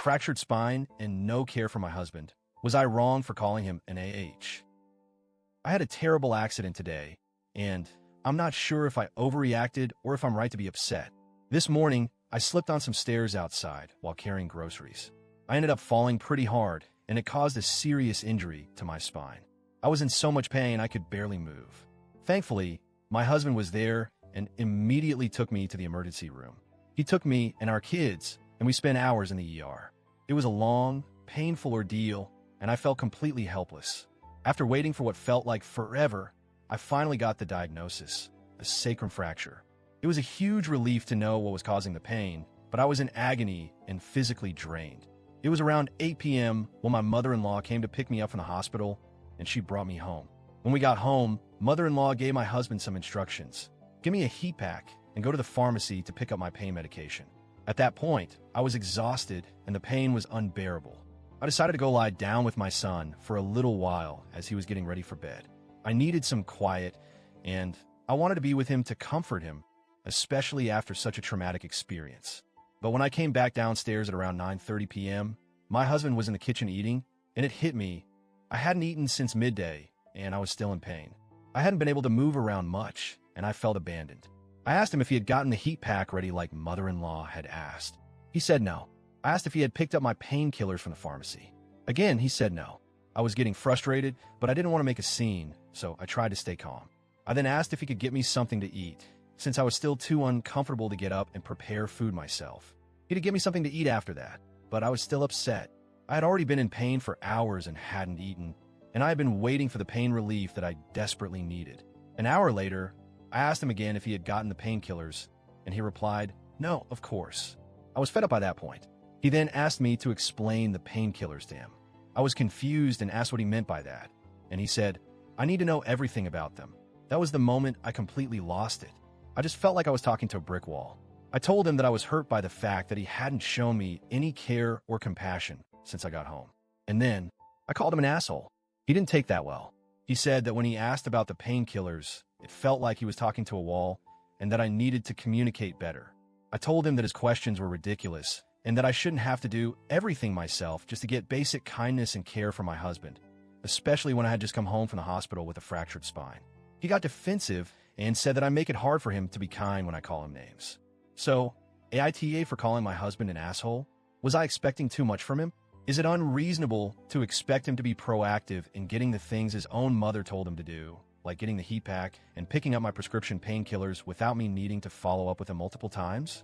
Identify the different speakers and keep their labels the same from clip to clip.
Speaker 1: fractured spine, and no care for my husband. Was I wrong for calling him an AH? I had a terrible accident today, and I'm not sure if I overreacted or if I'm right to be upset. This morning, I slipped on some stairs outside while carrying groceries. I ended up falling pretty hard, and it caused a serious injury to my spine. I was in so much pain I could barely move. Thankfully, my husband was there and immediately took me to the emergency room. He took me and our kids, and we spent hours in the ER. It was a long, painful ordeal, and I felt completely helpless. After waiting for what felt like forever, I finally got the diagnosis, a sacrum fracture. It was a huge relief to know what was causing the pain, but I was in agony and physically drained. It was around 8 p.m. when my mother-in-law came to pick me up from the hospital, and she brought me home. When we got home, mother-in-law gave my husband some instructions. Give me a heat pack and go to the pharmacy to pick up my pain medication. At that point, I was exhausted and the pain was unbearable. I decided to go lie down with my son for a little while as he was getting ready for bed. I needed some quiet, and I wanted to be with him to comfort him, especially after such a traumatic experience. But when I came back downstairs at around 9:30 p.m., my husband was in the kitchen eating, and it hit me. I hadn't eaten since midday, and I was still in pain. I hadn't been able to move around much, and I felt abandoned. I asked him if he had gotten the heat pack ready like mother-in-law had asked. He said no. I asked if he had picked up my painkillers from the pharmacy. Again, he said no. I was getting frustrated, but I didn't want to make a scene, so I tried to stay calm. I then asked if he could get me something to eat, since I was still too uncomfortable to get up and prepare food myself. He had to get me something to eat after that, but I was still upset. I had already been in pain for hours and hadn't eaten, and I had been waiting for the pain relief that I desperately needed. An hour later, I asked him again if he had gotten the painkillers, and he replied, no, of course. I was fed up by that point. He then asked me to explain the painkillers to him. I was confused and asked what he meant by that, and he said, I need to know everything about them. That was the moment I completely lost it. I just felt like I was talking to a brick wall. I told him that I was hurt by the fact that he hadn't shown me any care or compassion since I got home. And then, I called him an asshole. He didn't take that well. He said that when he asked about the painkillers, it felt like he was talking to a wall and that I needed to communicate better. I told him that his questions were ridiculous and that I shouldn't have to do everything myself just to get basic kindness and care from my husband, especially when I had just come home from the hospital with a fractured spine. He got defensive and said that I make it hard for him to be kind when I call him names. So, AITA for calling my husband an asshole? Was I expecting too much from him? Is it unreasonable to expect him to be proactive in getting the things his own mother told him to do, like getting the heat pack and picking up my prescription painkillers without me needing to follow up with him multiple times?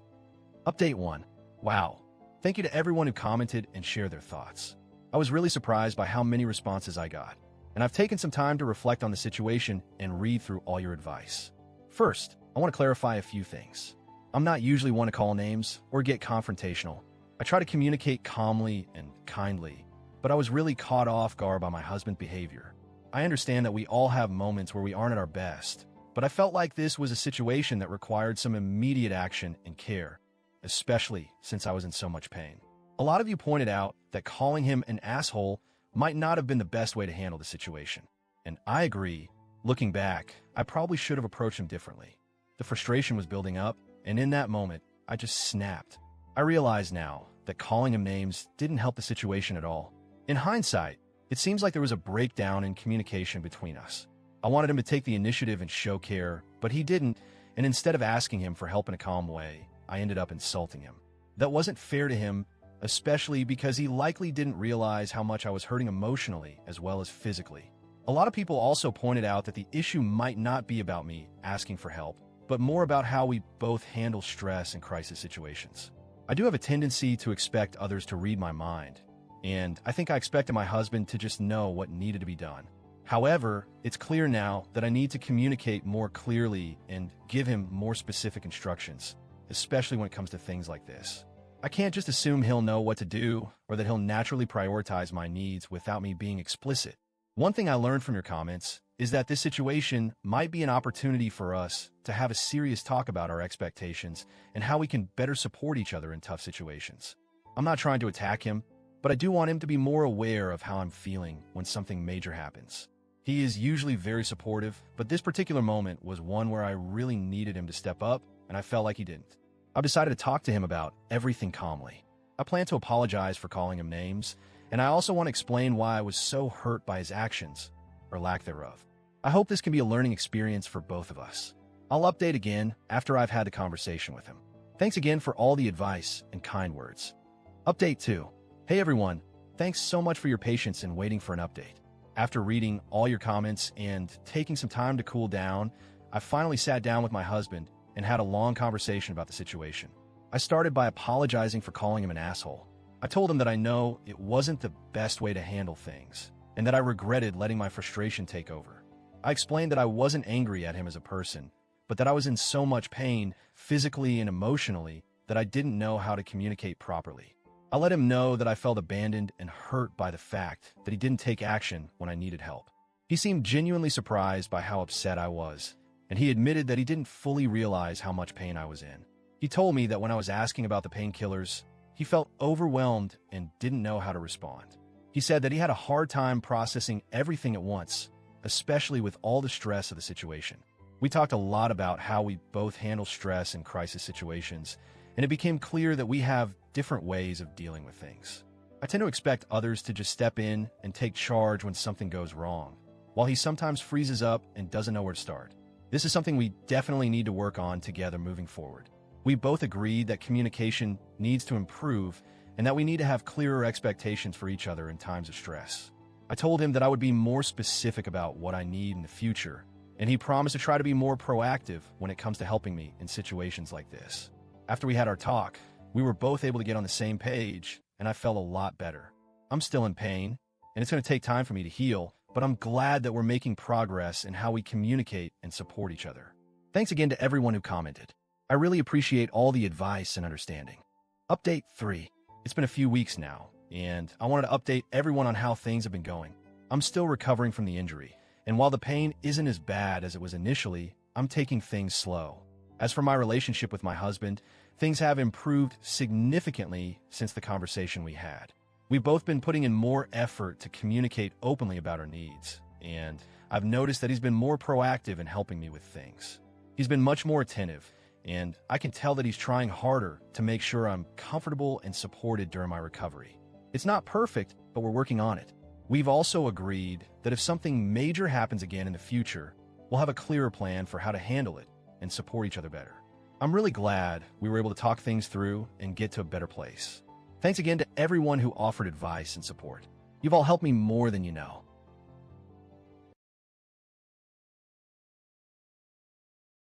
Speaker 1: Update 1. Wow. Thank you to everyone who commented and shared their thoughts. I was really surprised by how many responses I got, and I've taken some time to reflect on the situation and read through all your advice. First, I want to clarify a few things. I'm not usually one to call names or get confrontational. I try to communicate calmly and kindly, but I was really caught off guard by my husband's behavior. I understand that we all have moments where we aren't at our best, but I felt like this was a situation that required some immediate action and care, especially since I was in so much pain. A lot of you pointed out that calling him an asshole might not have been the best way to handle the situation. And I agree. Looking back, I probably should have approached him differently. The frustration was building up, and in that moment, I just snapped. I realize now that calling him names didn't help the situation at all. In hindsight, it seems like there was a breakdown in communication between us. I wanted him to take the initiative and show care, but he didn't, and instead of asking him for help in a calm way, I ended up insulting him. That wasn't fair to him, especially because he likely didn't realize how much I was hurting emotionally as well as physically. A lot of people also pointed out that the issue might not be about me asking for help, but more about how we both handle stress and crisis situations. I do have a tendency to expect others to read my mind, and I think I expected my husband to just know what needed to be done. However, it's clear now that I need to communicate more clearly and give him more specific instructions, especially when it comes to things like this. I can't just assume he'll know what to do or that he'll naturally prioritize my needs without me being explicit. One thing I learned from your comments is that this situation might be an opportunity for us to have a serious talk about our expectations and how we can better support each other in tough situations. I'm not trying to attack him, but I do want him to be more aware of how I'm feeling when something major happens. He is usually very supportive, but this particular moment was one where I really needed him to step up, and I felt like he didn't. I've decided to talk to him about everything calmly. I plan to apologize for calling him names, and I also want to explain why I was so hurt by his actions, or lack thereof. I hope this can be a learning experience for both of us. I'll update again after I've had the conversation with him. Thanks again for all the advice and kind words. Update 2. Hey everyone, thanks so much for your patience in waiting for an update. After reading all your comments and taking some time to cool down, I finally sat down with my husband and had a long conversation about the situation. I started by apologizing for calling him an asshole. I told him that I know it wasn't the best way to handle things, and that I regretted letting my frustration take over. I explained that I wasn't angry at him as a person, but that I was in so much pain, physically and emotionally, that I didn't know how to communicate properly. I let him know that I felt abandoned and hurt by the fact that he didn't take action when I needed help. He seemed genuinely surprised by how upset I was, and he admitted that he didn't fully realize how much pain I was in. He told me that when I was asking about the painkillers, he felt overwhelmed and didn't know how to respond. He said that he had a hard time processing everything at once, especially with all the stress of the situation. We talked a lot about how we both handle stress in crisis situations, and it became clear that we have different ways of dealing with things. I tend to expect others to just step in and take charge when something goes wrong, while he sometimes freezes up and doesn't know where to start. This is something we definitely need to work on together moving forward. We both agreed that communication needs to improve and that we need to have clearer expectations for each other in times of stress. I told him that I would be more specific about what I need in the future, and he promised to try to be more proactive when it comes to helping me in situations like this. After we had our talk, we were both able to get on the same page, and I felt a lot better. I'm still in pain, and it's going to take time for me to heal, but I'm glad that we're making progress in how we communicate and support each other. Thanks again to everyone who commented. I really appreciate all the advice and understanding. Update 3. It's been a few weeks now, and I wanted to update everyone on how things have been going. I'm still recovering from the injury, and while the pain isn't as bad as it was initially, I'm taking things slow. As for my relationship with my husband, things have improved significantly since the conversation we had. We've both been putting in more effort to communicate openly about our needs, and I've noticed that he's been more proactive in helping me with things. He's been much more attentive, and I can tell that he's trying harder to make sure I'm comfortable and supported during my recovery. It's not perfect, but we're working on it. We've also agreed that if something major happens again in the future, we'll have a clearer plan for how to handle it and support each other better. I'm really glad we were able to talk things through and get to a better place. Thanks again to everyone who offered advice and support. You've all helped me more than you know.